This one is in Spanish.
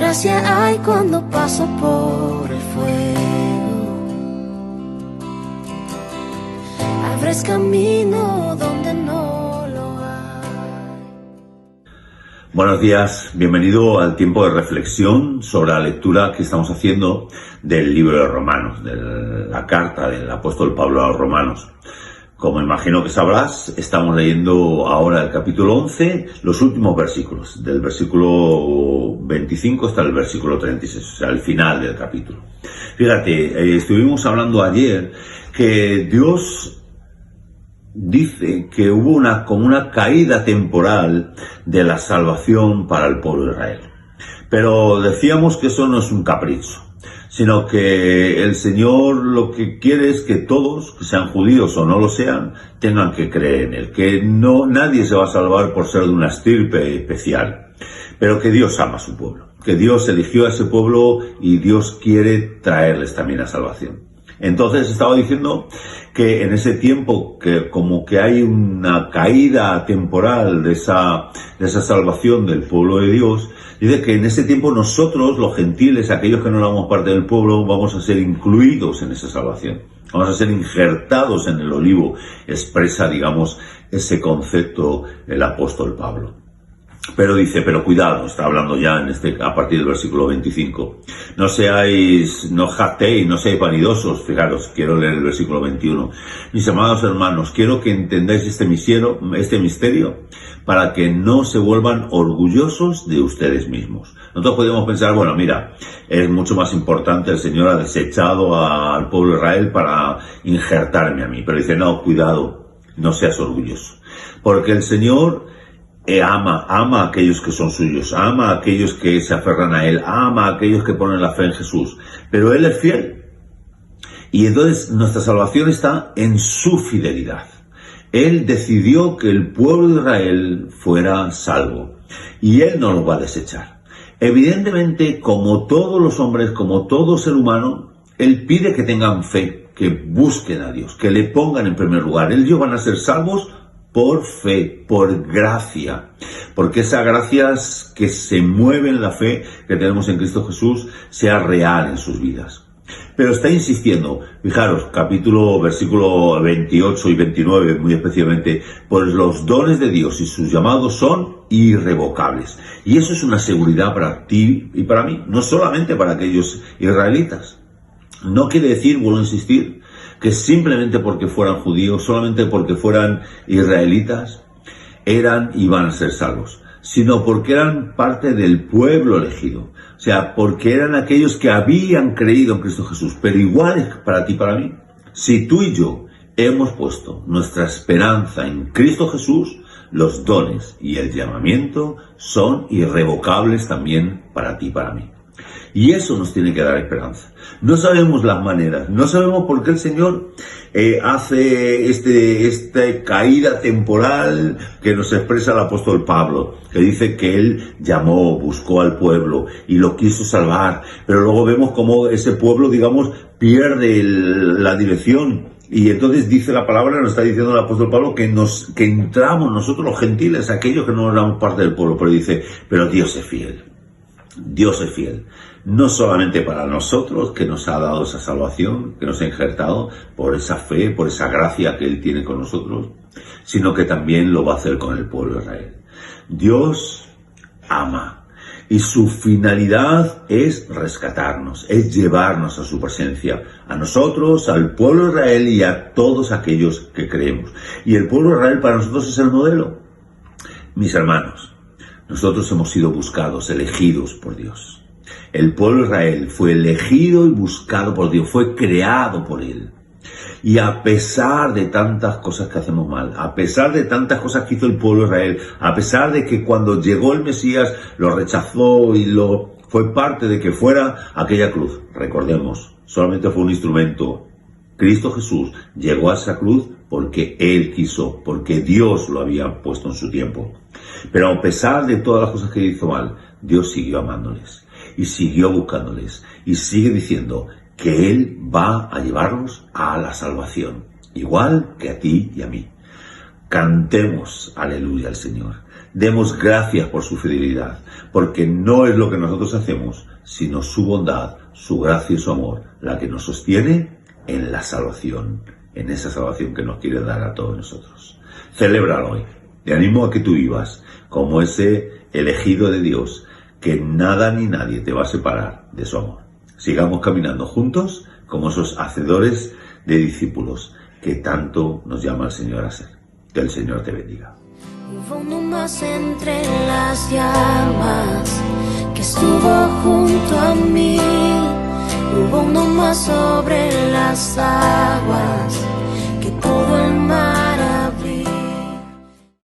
gracia hay cuando paso por el fuego. Abres camino donde no lo hay. Buenos días, bienvenido al tiempo de reflexión sobre la lectura que estamos haciendo del libro de Romanos, de la carta del apóstol Pablo a los Romanos. Como imagino que sabrás, estamos leyendo ahora el capítulo 11, los últimos versículos, del versículo 25 hasta el versículo 36, o sea, el final del capítulo. Fíjate, estuvimos hablando ayer que Dios dice que hubo como una caída temporal de la salvación para el pueblo de Israel. Pero decíamos que eso no es un capricho, sino que el Señor lo que quiere es que todos, que sean judíos o no lo sean, tengan que creer en Él, que nadie se va a salvar por ser de una estirpe especial, pero que Dios ama a su pueblo, que Dios eligió a ese pueblo y Dios quiere traerles también la salvación. Entonces estaba diciendo que en ese tiempo que como que hay una caída temporal de esa salvación del pueblo de Dios, dice que en ese tiempo nosotros, los gentiles, aquellos que no éramos parte del pueblo, vamos a ser incluidos en esa salvación. Vamos a ser injertados en el olivo, expresa, digamos, ese concepto el apóstol Pablo. Pero dice, pero cuidado, está hablando ya a partir del versículo 25. No jactéis, no seáis vanidosos. Fijaros, quiero leer el versículo 21. Mis amados hermanos, quiero que entendáis este misterio para que no se vuelvan orgullosos de ustedes mismos. Nosotros podemos pensar, bueno, mira, es mucho más importante, el Señor ha desechado al pueblo de Israel para injertarme a mí. Pero dice, no, cuidado, no seas orgulloso. Porque el Señor ama a aquellos que son suyos, ama a aquellos que se aferran a Él, ama a aquellos que ponen la fe en Jesús, pero Él es fiel. Y entonces nuestra salvación está en su fidelidad. Él decidió que el pueblo de Israel fuera salvo, y Él no lo va a desechar. Evidentemente, como todos los hombres, como todo ser humano, Él pide que tengan fe, que busquen a Dios, que le pongan en primer lugar. Ellos van a ser salvos por fe, por gracia, porque esa gracia que se mueve en la fe que tenemos en Cristo Jesús sea real en sus vidas. Pero está insistiendo, fijaros, versículo 28 y 29 muy especialmente, pues los dones de Dios y sus llamados son irrevocables. Y eso es una seguridad para ti y para mí, no solamente para aquellos israelitas. No quiere decir, vuelvo a insistir, que simplemente porque fueran judíos, solamente porque fueran israelitas, eran y van a ser salvos, sino porque eran parte del pueblo elegido. O sea, porque eran aquellos que habían creído en Cristo Jesús. Pero igual es para ti y para mí. Si tú y yo hemos puesto nuestra esperanza en Cristo Jesús, los dones y el llamamiento son irrevocables también para ti y para mí. Y eso nos tiene que dar esperanza. No sabemos las maneras, no sabemos por qué el Señor hace esta caída temporal que nos expresa el apóstol Pablo, que dice que él buscó al pueblo y lo quiso salvar, pero luego vemos cómo ese pueblo, digamos, pierde la dirección. Y entonces dice la palabra, nos está diciendo el apóstol Pablo que entramos nosotros los gentiles, aquellos que no éramos parte del pueblo, pero dice, pero Dios es fiel. Dios es fiel, no solamente para nosotros, que nos ha dado esa salvación, que nos ha injertado por esa fe, por esa gracia que Él tiene con nosotros, sino que también lo va a hacer con el pueblo de Israel. Dios ama y su finalidad es rescatarnos, es llevarnos a su presencia, a nosotros, al pueblo de Israel y a todos aquellos que creemos. Y el pueblo de Israel para nosotros es el modelo. Mis hermanos, nosotros hemos sido buscados, elegidos por Dios. El pueblo de Israel fue elegido y buscado por Dios, fue creado por Él. Y a pesar de tantas cosas que hacemos mal, a pesar de tantas cosas que hizo el pueblo de Israel, a pesar de que cuando llegó el Mesías lo rechazó y fue parte de que fuera aquella cruz, recordemos, solamente fue un instrumento. Cristo Jesús llegó a esa cruz porque Él quiso, porque Dios lo había puesto en su tiempo. Pero a pesar de todas las cosas que hizo mal, Dios siguió amándoles y siguió buscándoles y sigue diciendo que Él va a llevarnos a la salvación, igual que a ti y a mí. Cantemos aleluya al Señor. Demos gracias por su fidelidad, porque no es lo que nosotros hacemos, sino su bondad, su gracia y su amor, la que nos sostiene en la salvación, en esa salvación que nos quiere dar a todos nosotros. Celébralo hoy. Te animo a que tú vivas como ese elegido de Dios, que nada ni nadie te va a separar de su amor. Sigamos caminando juntos como esos hacedores de discípulos que tanto nos llama el Señor a ser. Que el Señor te bendiga. Hubo uno más entre las llamas que estuvo junto a mí. Hubo uno más sobre las aguas que todo el mar.